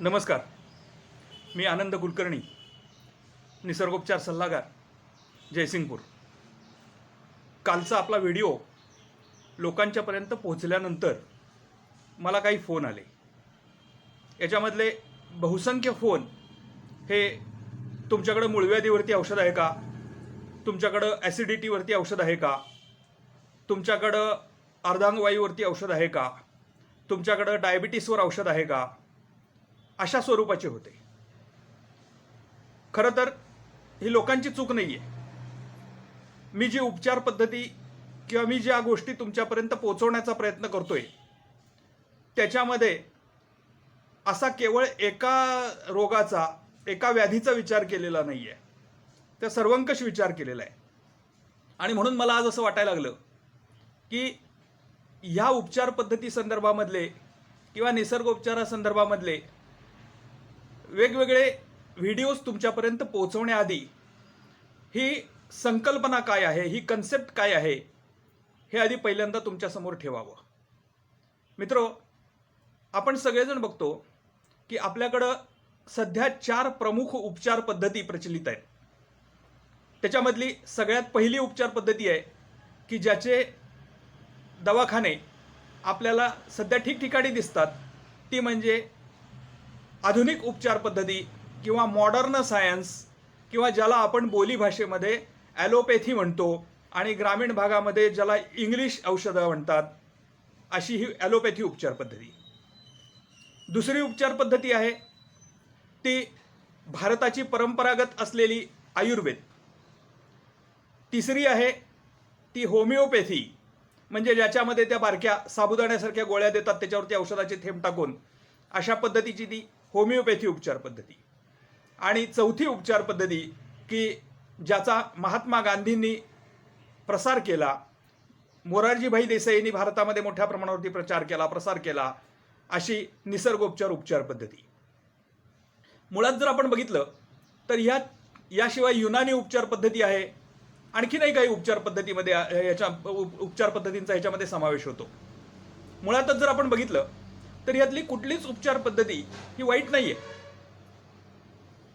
नमस्कार. मी आनंद कुलकर्णी, निसर्गोपचार सल्लागार, जयसिंगपूर. कालचा आपला व्हिडिओ लोकांच्यापर्यंत पोहोचल्यानंतर मला काही फोन आले. याच्यामधले बहुसंख्य फोन हे तुमच्याकडं मूळव्याधीवरती औषध आहे का, तुमच्याकडं ॲसिडिटीवरती औषध आहे का, तुमच्याकडं अर्धांगवायूवरती औषध आहे का, तुमच्याकडं डायबिटीसवर औषध आहे का, अशा स्वरूपाचे होते. खरं तर ही लोकांची चूक नाही आहे. मी जी उपचार पद्धती किंवा मी ज्या गोष्टी तुमच्यापर्यंत पोहोचवण्याचा प्रयत्न करतोय त्याच्यामध्ये असा केवळ एका रोगाचा, एका व्याधीचा विचार केलेला नाही आहे, तर सर्वंकष विचार केलेला आहे. आणि म्हणून मला आज असं वाटायला लागलं की ह्या उपचार पद्धती संदर्भामधले किंवा निसर्गोपचारासंदर्भामधले वेगवेगळे व्हिडिओज तुमच्यापर्यंत पोहोचवण्याआधी ही संकल्पना काय आहे, ही कन्सेप्ट काय आहे, हे आधी पहिल्यांदा तुमच्यासमोर ठेवावं. मित्रो, आपण सगळेजण बघतो की आपल्याकडं सध्या 4 प्रमुख उपचार पद्धती प्रचलित आहेत. त्याच्यामधली सगळ्यात पहिली उपचार पद्धती आहे की ज्याचे दवाखाने आपल्याला सध्या ठिकठिकाणी दिसतात, ती म्हणजे आधुनिक उपचार पद्धती किंवा मॉडर्न सायन्स, किंवा ज्याला आपण बोलीभाषेमध्ये ॲलोपॅथी म्हणतो आणि ग्रामीण भागामध्ये ज्याला इंग्लिश औषधं म्हणतात, अशी ही ॲलोपॅथी उपचार पद्धती. दुसरी उपचार पद्धती आहे ती भारताची परंपरागत असलेली आयुर्वेद. तिसरी आहे ती होमिओपॅथी, म्हणजे ज्याच्यामध्ये त्या बारक्या साबुदाण्यासारख्या गोळ्या देतात, त्याच्यावरती औषधाचे थेंब टाकून, अशा पद्धतीची ती होमिओपॅथी उपचार पद्धती. आणि चौथी उपचार पद्धती की ज्याचा महात्मा गांधींनी प्रसार केला, मोरारजीभाई देसाईंनी भारतामध्ये मोठ्या प्रमाणावरती प्रसार केला, अशी निसर्गोपचार उपचार पद्धती. मुळात जर आपण बघितलं तर याशिवाय युनानी उपचार पद्धती आहे. आणखी काही उपचार पद्धतीमध्ये उपचार पद्धतींचा ह्याच्यामध्ये समावेश होतो. मुळातच जर आपण बघितलं तर यातली कुठलीच उपचार पद्धती ही वाईट नाही आहे.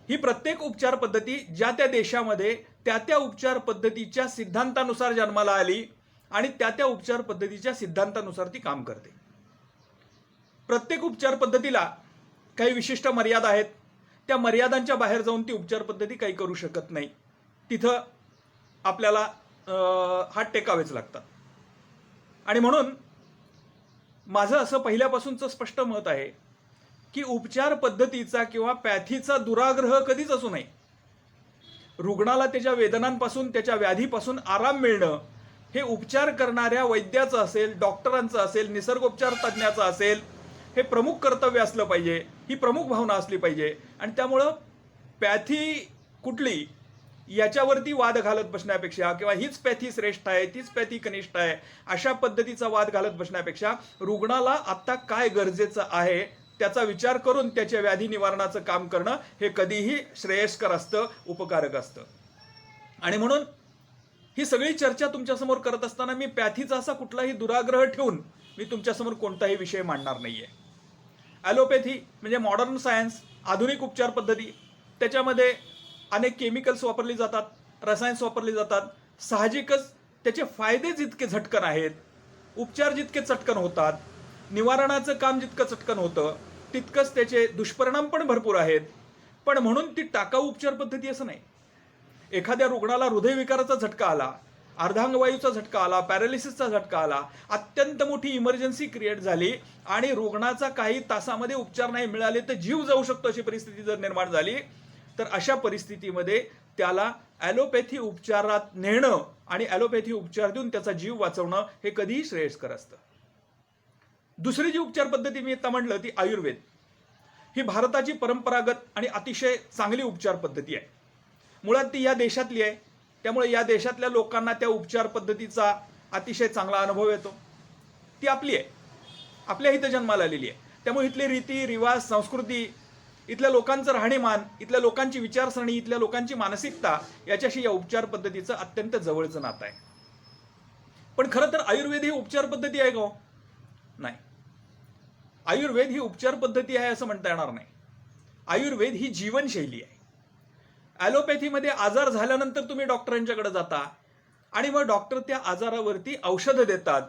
ही प्रत्येक उपचार पद्धती ज्या त्या देशामध्ये त्या उपचार पद्धतीच्या सिद्धांतानुसार जन्माला आली आणि त्या उपचार पद्धतीच्या सिद्धांतानुसार ती काम करते. प्रत्येक उपचार पद्धतीला काही विशिष्ट मर्यादा आहेत. त्या मर्यादांच्या बाहेर जाऊन ती उपचार पद्धती काही करू शकत नाही. तिथं आपल्याला हात टेकावेच लागतात. आणि म्हणून माझं असं पहिल्यापासूनचं स्पष्ट मत आहे की उपचार पद्धतीचा किंवा पॅथीचा दुराग्रह कधीच असू नये. रुग्णाला त्याच्या वेदनांपासून, त्याच्या व्याधीपासून आराम मिळणं हे उपचार करणाऱ्या वैद्याचं असेल, डॉक्टरांचं असेल, निसर्गोपचार तज्ज्ञाचं असेल, हे प्रमुख कर्तव्य असलं पाहिजे, ही प्रमुख भावना असली पाहिजे. आणि त्यामुळं पॅथी कुठली याच्यावरती वाद घालत बसण्यापेक्षा किंवा हीच पॅथी श्रेष्ठ आहे, तीच पॅथी कनिष्ठ आहे, अशा पद्धतीचा वाद घालत बसण्यापेक्षा रुग्णाला आत्ता काय गरजेचं आहे त्याचा विचार करून त्याच्या व्याधी निवारणाचं काम करणं हे कधीही श्रेयस्कर असतं, उपकारक असतं. आणि म्हणून ही सगळी चर्चा तुमच्यासमोर करत असताना मी पॅथीचा असा कुठलाही दुराग्रह ठेवून मी तुमच्यासमोर कोणताही विषय मांडणार नाहीये. ॲलोपॅथी म्हणजे मॉडर्न सायन्स, आधुनिक उपचार पद्धती, त्याच्यामध्ये अनेक केमिकल्स वापरली जातात, रसायन्स वापरली जातात. साहजिकच त्याचे फायदे जितके झटकन आहेत, उपचार जितके चटकन होतात, निवारणाचं काम जितकं चटकन होतं, तितकंच त्याचे दुष्परिणाम पण भरपूर आहेत. पण म्हणून ती टाकाऊ उपचार पद्धती असं नाही. एखाद्या रुग्णाला हृदयविकाराचा झटका आला, अर्धांगवायूचा झटका आला, पॅरालिसिसचा झटका आला, अत्यंत मोठी इमर्जन्सी क्रिएट झाली आणि रुग्णाचा काही तासामध्ये उपचार नाही मिळाले तर जीव जाऊ शकतो अशी परिस्थिती जर निर्माण झाली, तर अशा परिस्थितीमध्ये त्याला ॲलोपॅथी उपचारात नेणं आणि ॲलोपॅथी उपचार देऊन त्याचा जीव वाचवणं हे कधीही श्रेयस्कर असतं. दुसरी जी उपचार पद्धती मी आता म्हटलं ती आयुर्वेद. ही भारताची परंपरागत आणि अतिशय चांगली उपचार पद्धती आहे. मुळात ती या देशातली आहे, त्यामुळे या देशातल्या लोकांना त्या उपचार पद्धतीचा अतिशय चांगला अनुभव येतो. ती आपली आहे, आपल्या इथं जन्माला आलेली आहे. त्यामुळे इथले रीती रिवाज, संस्कृती, इथल्या लोकांचं राहणीमान, इथल्या लोकांची विचारसरणी, इथल्या लोकांची मानसिकता याच्याशी या उपचार पद्धतीचं अत्यंत जवळचं नातं आहे. पण खरं तर आयुर्वेद ही उपचार पद्धती आहे का? नाही. आयुर्वेद ही उपचार पद्धती आहे असं म्हणता येणार नाही. आयुर्वेद ही जीवनशैली आहे. ॲलोपॅथीमध्ये आजार झाल्यानंतर तुम्ही डॉक्टरांच्याकडे जाता आणि मग डॉक्टर त्या आजारावरती औषधं देतात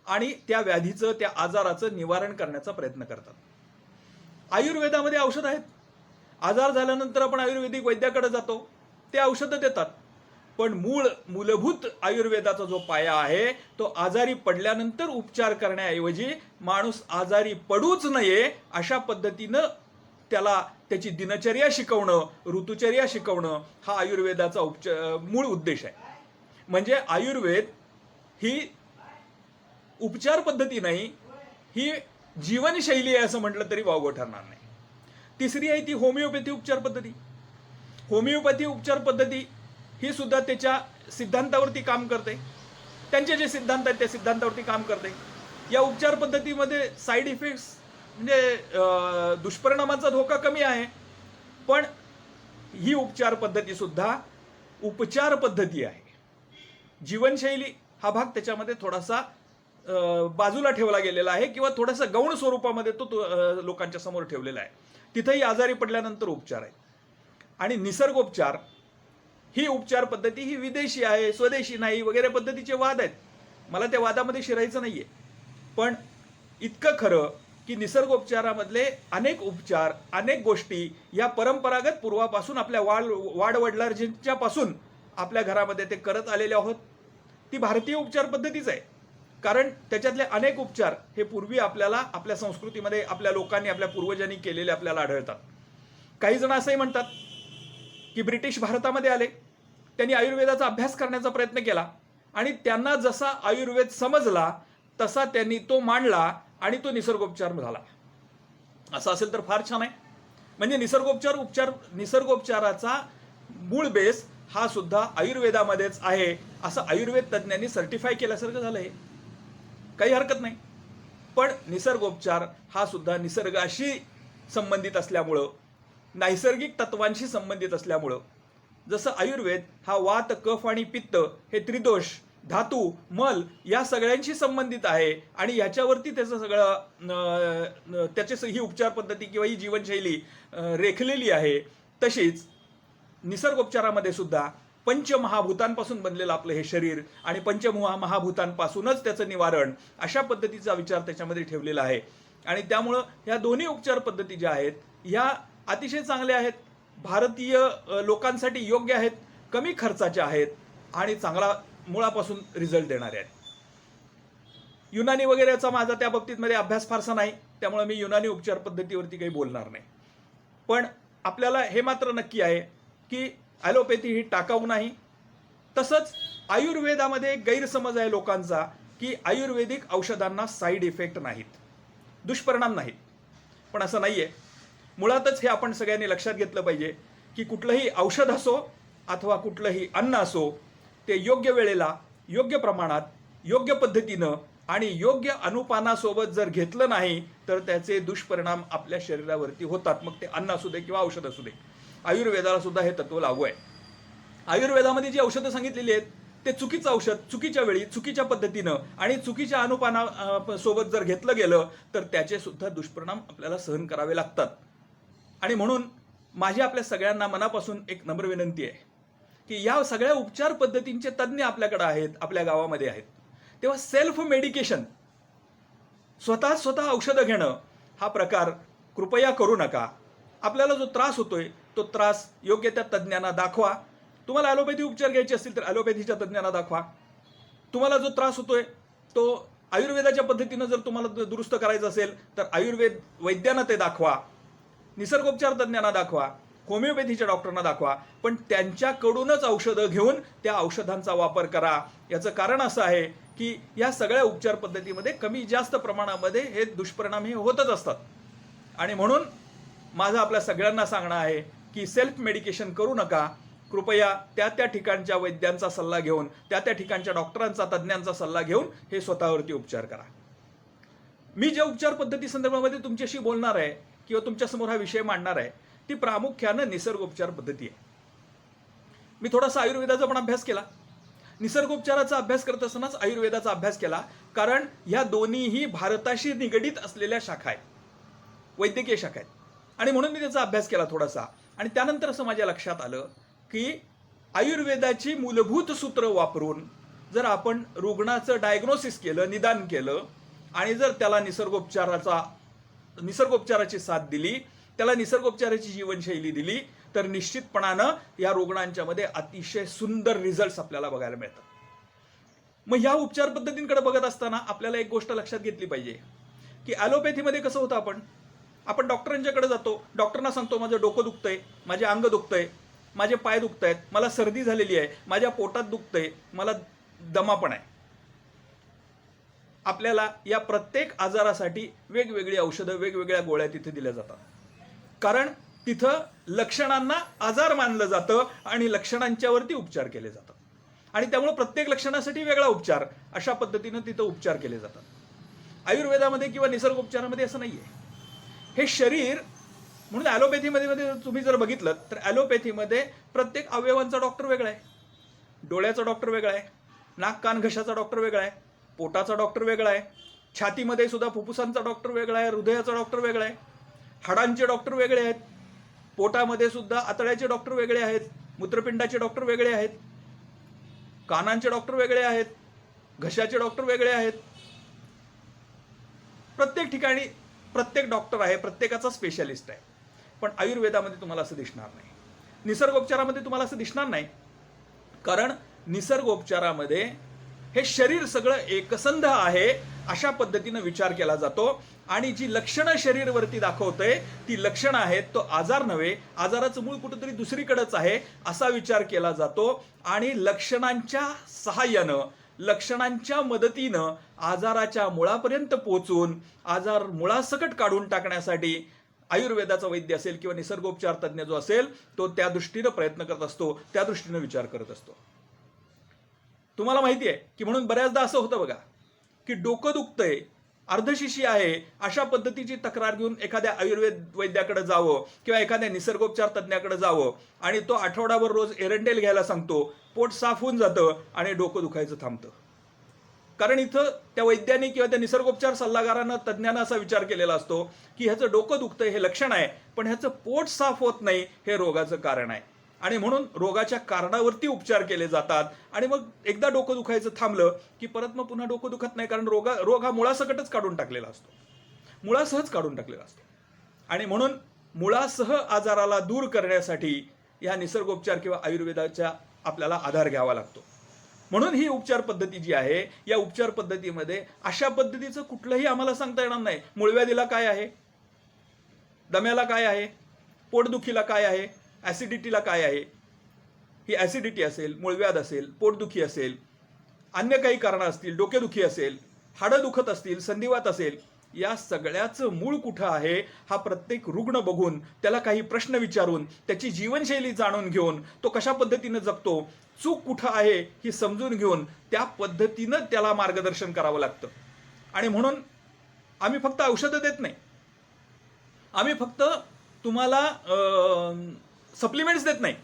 आणि त्या व्याधीचं, त्या आजाराचं निवारण करण्याचा प्रयत्न करतात. आयुर्वेदामध्ये औषध आहेत. आजार झाल्यानंतर आपण आयुर्वेदिक वैद्याकडे जातो, ते औषधं देतात. पण मूलभूत आयुर्वेदाचा जो पाया आहे तो आजारी पडल्यानंतर उपचार करण्याऐवजी माणूस आजारी पडूच नये अशा पद्धतीनं त्याला त्याची दिनचर्या शिकवणं, ऋतुचर्या शिकवणं हा आयुर्वेदाचा मूळ उद्देश आहे. म्हणजे आयुर्वेद ही उपचार पद्धती नाही, ही जीवनशैली आहे असं म्हटलं तरी वावगं ठरणार नाही. तिसरी आहे ती होमिओपॅथी उपचार पद्धती. होमिओपॅथी उपचार पद्धती ही सुद्धा त्याच्या सिद्धांतावरती काम करते. त्यांचे जे सिद्धांत आहेत त्या सिद्धांतावरती काम करते. या उपचार पद्धतीमध्ये साईड इफेक्ट्स म्हणजे दुष्परिणामांचा धोका कमी आहे. पण ही उपचार पद्धती सुद्धा उपचार पद्धती आहे. जीवनशैली हा भाग त्याच्यामध्ये थोडासा बाजूला ठेवला गेलेला आहे किंवा थोडासा गौण स्वरूपामध्ये तो लोकांच्या समोर ठेवलेला आहे. तिथेही आजारी पडल्यानंतर उपचार आहे. आणि निसर्गोपचार ही उपचार पद्धती ही विदेशी आहे, स्वदेशी नाही वगैरे पद्धतीचे वाद आहेत. मला त्या वादामध्ये शिरायचं नाहीये. पण इतकं खरं की निसर्गोपचारामधले अनेक उपचार, अनेक गोष्टी या परंपरागत पूर्वापासून आपल्या वाडवडिलांपासून आपल्या घरामध्ये ते करत आलेले आहोत. ती भारतीय उपचार पद्धतीच आहे. कारण त्याच्यातले अनेक उपचार हे पूर्वी आपल्याला आपल्या संस्कृतीमध्ये आपल्या लोकांनी, आपल्या पूर्वजांनी केलेले आपल्याला आढळतात. काही जण असंही म्हणतात की ब्रिटिश भारतामध्ये आले, त्यांनी आयुर्वेदाचा अभ्यास करण्याचा प्रयत्न केला आणि त्यांना जसा आयुर्वेद समजला तसा त्यांनी तो मांडला आणि तो निसर्गोपचार झाला. असं असेल तर फार छान आहे. म्हणजे निसर्गोपचाराचा मूळ बेस हा सुद्धा आयुर्वेदामध्येच आहे असं आयुर्वेद तज्ज्ञांनी सर्टिफाय केल्यासारखं झालंय. काही हरकत नाही. पण निसर्गोपचार हा सुद्धा निसर्गाशी संबंधित असल्यामुळं, नैसर्गिक तत्वांशी संबंधित असल्यामुळं, जसं आयुर्वेद हा वात, कफ आणि पित्त हे त्रिदोष, धातू, मल या सगळ्यांशी संबंधित आहे आणि याच्यावरती त्याचं सगळं त्याची ही उपचार पद्धती किंवा ही जीवनशैली रेखलेली आहे. तशीच निसर्गोपचारामध्ये सुद्धा पंचमहाभूतांपासून बनलेलं आपलं हे शरीर आणि पंचमहाभूतांपासूनच त्याचं निवारण अशा पद्धतीचा विचार त्याच्यामध्ये ठेवलेला आहे. आणि त्यामुळं ह्या दोन्ही उपचार पद्धती ज्या आहेत ह्या अतिशय चांगल्या आहेत, भारतीय लोकांसाठी योग्य आहेत, कमी खर्चाच्या आहेत आणि चांगला मुळापासून रिझल्ट देणारे आहेत. युनानी वगैरेचा माझा त्या बाबतीमध्ये अभ्यास फारसा नाही, त्यामुळे मी युनानी उपचार पद्धतीवरती काही बोलणार नाही. पण आपल्याला हे मात्र नक्की आहे की ॲलोपॅथी ही टाकाऊ नाही. तसंच आयुर्वेदामध्ये गैरसमज आहे लोकांचा की आयुर्वेदिक औषधांना साईड इफेक्ट नाहीत, दुष्परिणाम नाहीत. पण असं नाही आहे. मुळातच हे आपण सगळ्यांनी लक्षात घेतलं पाहिजे की कुठलंही औषध असो अथवा कुठलंही अन्न असो ते योग्य वेळेला, योग्य प्रमाणात, योग्य पद्धतीनं आणि योग्य अनुपानासोबत जर घेतलं नाही तर त्याचे दुष्परिणाम आपल्या शरीरावरती होतात. मग ते अन्न असू दे किंवा औषध असू दे. आयुर्वेदाला सुद्धा हे तत्व लागू आहे. आयुर्वेदामध्ये जी औषधं सांगितलेली आहेत ते चुकीचं औषध चुकीच्या वेळी, चुकीच्या पद्धतीनं आणि चुकीच्या अनुपाना सोबत जर घेतलं गेलं तर त्याचे सुद्धा दुष्परिणाम आपल्याला सहन करावे लागतात. आणि म्हणून माझी आपल्या सगळ्यांना मनापासून एक नम्र विनंती आहे की या सगळ्या उपचार पद्धतींचे तज्ज्ञ आपल्याकडे आहेत, आपल्या गावामध्ये आहेत. तेव्हा सेल्फ मेडिकेशन, स्वतः औषधं घेणं हा प्रकार कृपया करू नका. आपल्याला जो त्रास होतोय तो त्रास योग्य त्या तज्ज्ञांना दाखवा. तुम्हाला ॲलोपॅथी उपचार घ्यायचे असतील तर ॲलोपॅथीच्या तज्ज्ञांना दाखवा. तुम्हाला जो त्रास होतोय तो आयुर्वेदाच्या पद्धतीनं जर तुम्हाला दुरुस्त करायचं असेल तर आयुर्वेद वैद्यांना ते दाखवा, निसर्गोपचार तज्ज्ञांना दाखवा, होमिओपॅथीच्या डॉक्टरांना दाखवा. पण त्यांच्याकडूनच औषधं घेऊन त्या औषधांचा वापर करा. याचं कारण असं आहे की या सगळ्या उपचार पद्धतीमध्ये कमी जास्त प्रमाणामध्ये हे दुष्परिणाम हे होतच असतात. आणि म्हणून माझं आपल्या सगळ्यांना सांगणं आहे की सेल्फ मेडिकेशन करू नका. कृपया त्या ठिकाणच्या वैद्यांचा सल्ला घेऊन, त्या ठिकाणच्या डॉक्टरांचा, तज्ज्ञांचा सल्ला घेऊन हे स्वतःवरती उपचार करा. मी ज्या उपचार पद्धती संदर्भामध्ये तुमच्याशी बोलणार आहे किंवा तुमच्यासमोर हा विषय मांडणार आहे ती प्रामुख्यानं निसर्गोपचार पद्धती आहे. मी थोडासा आयुर्वेदाचा पण अभ्यास केला, निसर्गोपचाराचा अभ्यास करत असतानाच आयुर्वेदाचा अभ्यास केला. कारण ह्या दोन्हीही भारताशी निगडीत असलेल्या शाखा आहेत, वैद्यकीय शाखा आहेत. आणि म्हणून मी त्याचा अभ्यास केला थोडासा. आणि त्यानंतर असं माझ्या लक्षात आलं की आयुर्वेदाची मूलभूत सूत्र वापरून जर आपण रुग्णाचं डायग्नोसिस केलं, निदान केलं, आणि जर त्याला निसर्गोपचाराची साथ दिली, त्याला निसर्गोपचाराची जीवनशैली दिली, तर निश्चितपणानं या रुग्णांच्या मध्ये अतिशय सुंदर रिझल्ट्स आपल्याला बघायला मिळतात. मग ह्या उपचार पद्धतींकडे बघत असताना आपल्याला एक गोष्ट लक्षात घेतली पाहिजे की ॲलोपॅथीमध्ये कसं होतं, आपण डॉक्टरांच्याकडे जातो, डॉक्टरांना सांगतो माझं डोकं दुखतंय, माझे अंग दुखतंय, माझे पाय दुखतायत, मला सर्दी झालेली आहे, माझ्या पोटात दुखतंय, मला दमा पण आहे. आपल्याला या प्रत्येक आजारासाठी वेगवेगळी औषधं, वेगवेगळ्या गोळ्या तिथे दिल्या जातात. कारण तिथं लक्षणांना आजार मानलं जातं आणि लक्षणांच्यावरती उपचार केले जातात. आणि त्यामुळे प्रत्येक लक्षणासाठी वेगळा उपचार, अशा पद्धतीनं तिथं उपचार केले जातात. आयुर्वेदामध्ये किंवा निसर्गोपचारामध्ये असं नाहीये. हे शरीर, म्हणून ॲलोपॅथीमध्ये तुम्ही जर बघितलं तर ॲलोपॅथीमध्ये प्रत्येक अवयवांचा डॉक्टर वेगळा आहे. डोळ्याचा डॉक्टर वेगळा आहे, नाक कान घशाचा डॉक्टर वेगळा आहे, पोटाचा डॉक्टर वेगळा आहे, छातीमध्ये सुद्धा फुफ्फुसांचा डॉक्टर वेगळा आहे, हृदयाचा डॉक्टर वेगळा आहे, हाडांचे डॉक्टर वेगळे आहेत, पोटामध्ये सुद्धा आतड्याचे डॉक्टर वेगळे आहेत, मूत्रपिंडाचे डॉक्टर वेगळे आहेत, कानांचे डॉक्टर वेगळे आहेत, घशाचे डॉक्टर वेगळे आहेत. प्रत्येक ठिकाणी प्रत्येक डॉक्टर आहे, प्रत्येकाचा स्पेशालिस्ट आहे. पण आयुर्वेदामध्ये तुम्हाला असं दिसणार नाही, निसर्गोपचारामध्ये तुम्हाला असं दिसणार नाही. कारण निसर्गोपचारामध्ये हे शरीर सगळं एकसंध आहे अशा पद्धतीनं विचार केला जातो. आणि जी लक्षणं शरीरवरती दाखवतंय ती लक्षणं आहेत, तो आजार नव्हे, आजाराचं मूळ कुठंतरी दुसरीकडेच आहे असा विचार केला जातो. आणि लक्षणांच्या सहाय्यानं, लक्षणांच्या मदतीनं आजाराच्या मुळापर्यंत पोहोचून आजार मुळासकट काढून टाकण्यासाठी आयुर्वेदाचा वैद्य असेल किंवा निसर्गोपचार तज्ज्ञ जो असेल तो त्या दृष्टीनं प्रयत्न करत असतो, त्या दृष्टीनं विचार करत असतो. तुम्हाला माहिती आहे की म्हणून बऱ्याचदा असं होतं बघा की डोकं दुखतंय, अर्धशिशी आहे, अशा पद्धतीची तक्रार घेऊन एखाद्या आयुर्वेद वैद्याकडे जावं किंवा एखाद्या निसर्गोपचार तज्ज्ञाकडे जावं आणि तो आठवडाभर रोज एरंडेल घ्यायला सांगतो, पोट साफ होऊन जातं आणि डोकं दुखायचं थांबतं. कारण इथं त्या वैद्याने किंवा त्या निसर्गोपचार सल्लागारानं, तज्ज्ञानं असा विचार केलेला असतो की ह्याचं डोकं दुखतंय हे लक्षण आहे, पण ह्याचं पोट साफ होत नाही हे रोगाचं कारण आहे. आणि म्हणून रोगाच्या कारणावरती उपचार केले जातात. आणि मग एकदा डोकं दुखायचं थांबलं की परत मग पुन्हा डोकं दुखत नाही, कारण रोग हा मुळासकटच काढून टाकलेला असतो, मुळासहच काढून टाकलेला असतो. आणि म्हणून मुळासह आजाराला दूर करण्यासाठी या निसर्गोपचार किंवा आयुर्वेदाचा आपल्याला आधार घ्यावा लागतो. म्हणून ही उपचार पद्धती जी आहे, या उपचार पद्धतीमध्ये अशा पद्धतीचं कुठलंही आम्हाला सांगता येणार नाही. मूळव्याधीला काय आहे, दम्याला काय आहे, पोटदुखीला काय आहे, ॲसिडिटीला काय आहे. ही ॲसिडिटी असेल, मूळव्याध असेल, पोटदुखी असेल, अन्य काही कारणं असतील, डोकेदुखी असेल, हाडं दुखत असतील, संधिवात असेल, या सगळ्याचं मूळ कुठं आहे हा प्रत्येक रुग्ण बघून, त्याला काही प्रश्न विचारून, त्याची जीवनशैली जाणून घेऊन, तो कशा पद्धतीनं जगतो, चूक कुठं आहे ही समजून घेऊन त्या पद्धतीनं त्याला मार्गदर्शन करावं लागतं. आणि म्हणून आम्ही फक्त औषधं देत नाही, आम्ही फक्त तुम्हाला सप्लिमेंट्स देत नाही.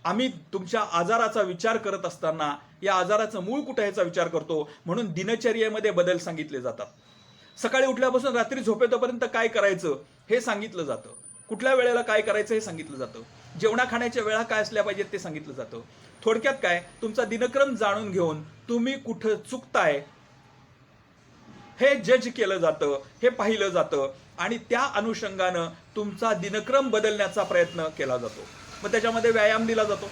आम्ही तुमच्या आजाराचा विचार करत असताना या आजाराचं मूळ कुठं याचा विचार करतो. म्हणून दिनचर्येमध्ये बदल सांगितले जातात. सकाळी उठल्यापासून रात्री झोपेपर्यंत काय करायचं हे सांगितलं जातं, कुठल्या वेळेला काय करायचं हे सांगितलं जातं, जेवणा खाण्याच्या वेळा काय असल्या पाहिजेत ते सांगितलं जातं. थोडक्यात काय, तुमचा दिनक्रम जाणून घेऊन तुम्ही कुठं चुकताय हे जज केलं जातं, हे पाहिलं जातं आणि त्या अनुषंगानं तुमचा दिनक्रम बदलण्याचा प्रयत्न केला जातो. मग त्याच्यामध्ये व्यायाम दिला जातो,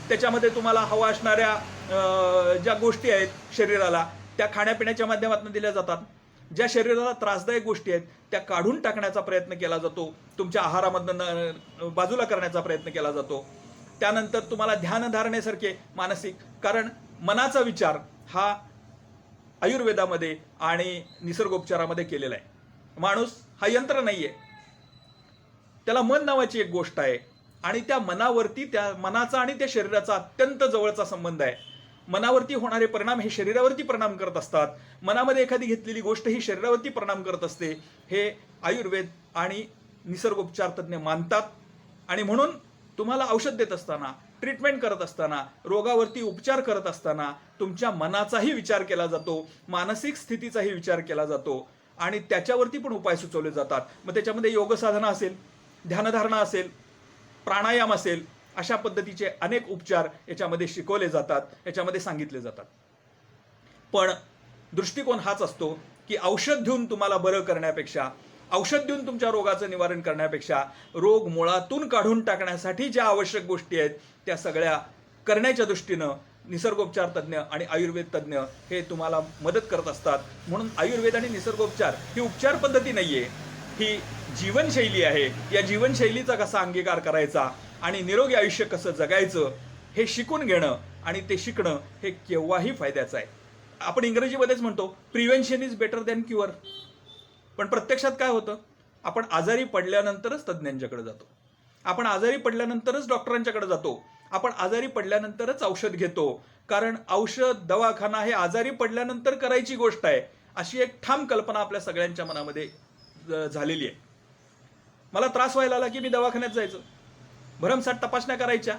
त्याच्यामध्ये तुम्हाला हवा असणाऱ्या ज्या गोष्टी आहेत शरीराला त्या खाण्यापिण्याच्या माध्यमातून दिल्या जातात. ज्या शरीराला त्रासदायक गोष्टी आहेत त्या काढून टाकण्याचा प्रयत्न केला जातो, तुमच्या आहारामधनं बाजूला करण्याचा प्रयत्न केला जातो. त्यानंतर तुम्हाला ध्यानधारणेसारखे मानसिक, कारण मनाचा विचार हा आयुर्वेदामध्ये आणि निसर्गोपचारामध्ये केलेला आहे. माणूस हा यंत्र नाहीये, त्याला मन नावाची एक गोष्ट आहे आणि त्या मनावरती, त्या मनाचा आणि त्या शरीराचा अत्यंत जवळचा संबंध आहे. मनावरती होणारे परिणाम हे शरीरावरती परिणाम करत असतात. मनामध्ये एखादी घेतलेली गोष्ट ही शरीरावरती परिणाम करत असते, हे आयुर्वेद आणि निसर्गोपचार तज्ज्ञ मानतात. आणि म्हणून तुम्हाला औषध देत असताना, ट्रीटमेंट करत असताना, रोगावरती उपचार करत असताना तुमच्या मनाचाही विचार केला जातो, मानसिक स्थितीचाही विचार केला जातो. आणि त्याच्यावरती पण उपाय सुचवले जातात. मग त्याच्यामध्ये योगसाधना असेल, ध्यानधारणा असेल, प्राणायाम असेल, अशा पद्धतीचे अनेक उपचार याच्यामध्ये शिकवले जातात, याच्यामध्ये सांगितले जातात. पण दृष्टिकोन हाच असतो की औषध देऊन तुम्हाला बरं करण्यापेक्षा, औषध देऊन तुमच्या रोगाचं निवारण करण्यापेक्षा, रोग मुळातून काढून टाकण्यासाठी ज्या आवश्यक गोष्टी आहेत त्या सगळ्या करण्याच्या दृष्टीनं निसर्गोपचार तज्ज्ञ आणि आयुर्वेद तज्ज्ञ हे तुम्हाला मदत करत असतात. म्हणून आयुर्वेद आणि निसर्गोपचार ही उपचार पद्धती नाहीये, ही जीवनशैली आहे. या जीवनशैलीचा कसा अंगीकार करायचा आणि निरोगी आयुष्य कसं जगायचं हे शिकून घेणं आणि ते शिकणं हे केव्हाही फायद्याचं आहे. आपण इंग्रजीमध्येच म्हणतो prevention is better than cure. पण प्रत्यक्षात काय होतं, आपण आजारी पडल्यानंतरच तज्ज्ञांच्याकडे जातो, आपण आजारी पडल्यानंतरच डॉक्टरांच्याकडे जातो, आपण आजारी पडल्यानंतरच औषध घेतो. कारण औषध दवाखाना हे आजारी पडल्यानंतर करायची गोष्ट आहे, अशी एक ठाम कल्पना आपल्या सगळ्यांच्या मनामध्ये झालेली आहे. मला त्रास व्हायला आला की मी दवाखान्यात जायचं, भरमसाठ तपासण्या करायच्या,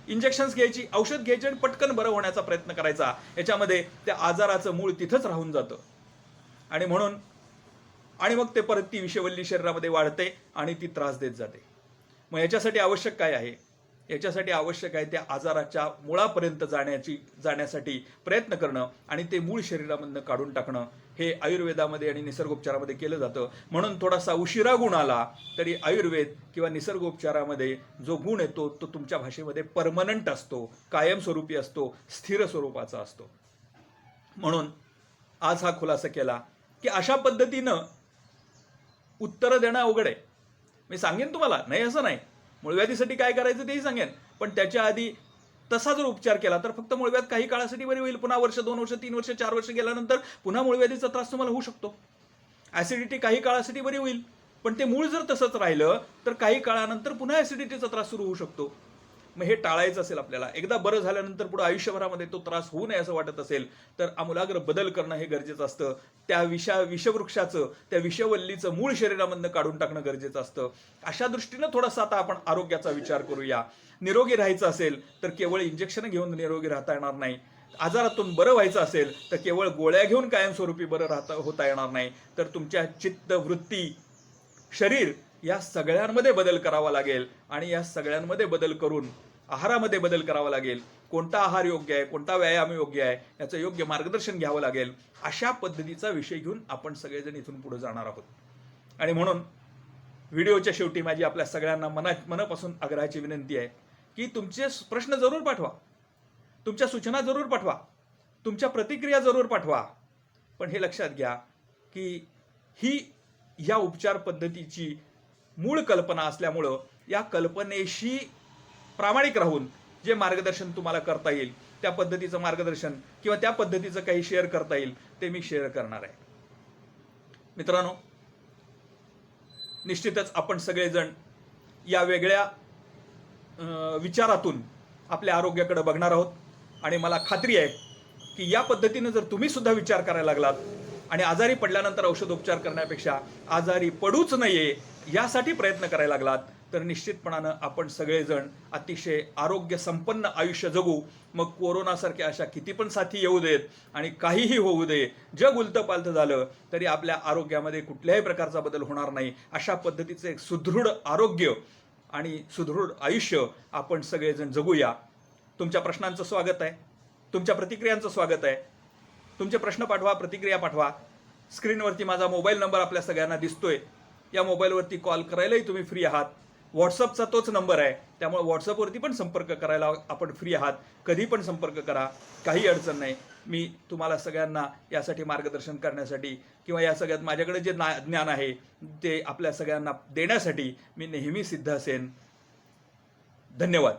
इंजेक्शन्स घ्यायची, औषध घ्यायची आणि पटकन बरं होण्याचा प्रयत्न करायचा. याच्यामध्ये त्या आजाराचं मूळ तिथंच राहून जातं आणि म्हणून आणि मग ते परत ती विषवल्ली शरीरामध्ये वाढते आणि ती त्रास देत जाते. मग याच्यासाठी आवश्यक काय आहे, याच्यासाठी आवश्यक आहे त्या आजाराच्या मुळापर्यंत जाण्यासाठी प्रयत्न करणं आणि ते मूळ शरीरामधनं काढून टाकणं. हे आयुर्वेदामध्ये आणि निसर्गोपचारामध्ये केलं जातं. म्हणून थोडासा उशिरा गुण आला तरी आयुर्वेद किंवा निसर्गोपचारामध्ये जो गुण येतो तो तुमच्या भाषेमध्ये परमनंट असतो, कायमस्वरूपी असतो, स्थिर स्वरूपाचा असतो. म्हणून आज हा खुलासा केला की अशा पद्धतीनं उत्तरं देणं अवघड आहे. मी सांगेन तुम्हाला, नाही असं नाही, मूळव्याधीसाठी काय करायचं तेही सांगेन, पण त्याच्या आधी तसा जर उपचार केला तर फक्त मूळव्याध काही काळासाठी बरी होईल, पुन्हा वर्ष, 2 वर्ष, 3 वर्ष, 4 वर्ष गेल्यानंतर पुन्हा मूळव्याधीचा त्रास तुम्हाला होऊ शकतो. ऍसिडिटी काही काळासाठी बरी होईल, पण ते मूळ जर तसंच राहिलं तर काही काळानंतर पुन्हा ऍसिडिटीचा त्रास सुरू होऊ शकतो. मग हे टाळायचं असेल आपल्याला, एकदा बरं झाल्यानंतर पुढे आयुष्यभरामध्ये तो त्रास होऊ नये असं वाटत असेल तर आमूलाग्र बदल करणं हे गरजेचं असतं. त्या विषवृक्षाचं, त्या विषवल्लीचं मूळ शरीरामधनं काढून टाकणं गरजेचं असतं. अशा दृष्टीनं थोडासा आता आपण आरोग्याचा विचार करूया. निरोगी राहायचं असेल तर केवळ इंजेक्शन घेऊन निरोगी राहता येणार नाही. आजारातून बरं व्हायचं असेल तर केवळ गोळ्या घेऊन कायमस्वरूपी बरं होता येणार नाही. तर तुमच्या चित्त, वृत्ती, शरीर या सगळ्यांमध्ये बदल करावा लागेल आणि या सगळ्यांमध्ये बदल करून आहारामध्ये बदल करावा लागेल. कोणता आहार योग्य आहे, कोणता व्यायाम योग्य आहे याचं योग्य मार्गदर्शन घ्यावं लागेल. अशा पद्धतीचा विषय घेऊन आपण सगळेजण इथून पुढे जाणार आहोत. आणि म्हणून व्हिडिओच्या शेवटी माझी आपल्या सगळ्यांना मनापासून आग्रहाची विनंती आहे की तुमचे प्रश्न जरूर पाठवा, तुमच्या सूचना जरूर पाठवा, तुमच्या प्रतिक्रिया जरूर पाठवा. पण हे लक्षात घ्या की ही या उपचार पद्धतीची मूळ कल्पना असल्यामुळं या कल्पनेशी प्रामाणिक राहून जे मार्गदर्शन तुम्हाला करता येईल त्या पद्धतीचं मार्गदर्शन किंवा त्या पद्धतीचं काही शेअर करता येईल ते मी शेअर करणार आहे. मित्रांनो, निश्चितच आपण सगळेजण या वेगळ्या विचारातून आपल्या आरोग्याकडे बघणार आहोत आणि मला खात्री आहे की या पद्धतीने जर तुम्ही सुद्धा विचार करायला लागलात आणि आजारी पडल्यानंतर औषधोपचार करण्यापेक्षा आजारी पडूच नये यासाठी प्रयत्न करायला लागलात तर निश्चितपणानं आपण सगळेजण अतिशय आरोग्य संपन्न आयुष्य जगू. मग कोरोनासारख्या अशा किती पण साथी येऊ देत आणि काहीही होऊ दे, जग उलटंपालतं झालं तरी आपल्या आरोग्यामध्ये कुठल्याही प्रकारचा बदल होणार नाही. अशा पद्धतीचं एक सुदृढ आरोग्य आणि सुदृढ आयुष्य आपण सगळेजण जगूया. तुमच्या प्रश्नांचं स्वागत आहे, तुमच्या प्रतिक्रियांचं स्वागत आहे. तुमचे प्रश्न पाठवा, प्रतिक्रिया पाठवा. स्क्रीनवरती माझा मोबाईल नंबर आपल्या सगळ्यांना दिसतोय. या मोबाईलवरती कॉल करायलाही तुम्ही फ्री आहात. व्हॉट्सअपचा तोच नंबर आहे, त्यामुळे व्हॉट्सअपवरती पण संपर्क करायला आपण फ्री आहात. कधी पण संपर्क करा, काही अडचण नाही. मी तुम्हाला सगळ्यांना यासाठी मार्गदर्शन करण्यासाठी किंवा या सगळ्यात माझ्याकडे जे ज्ञान आहे ते आपल्या सगळ्यांना देण्यासाठी मी नेहमी सिद्ध असेन. धन्यवाद.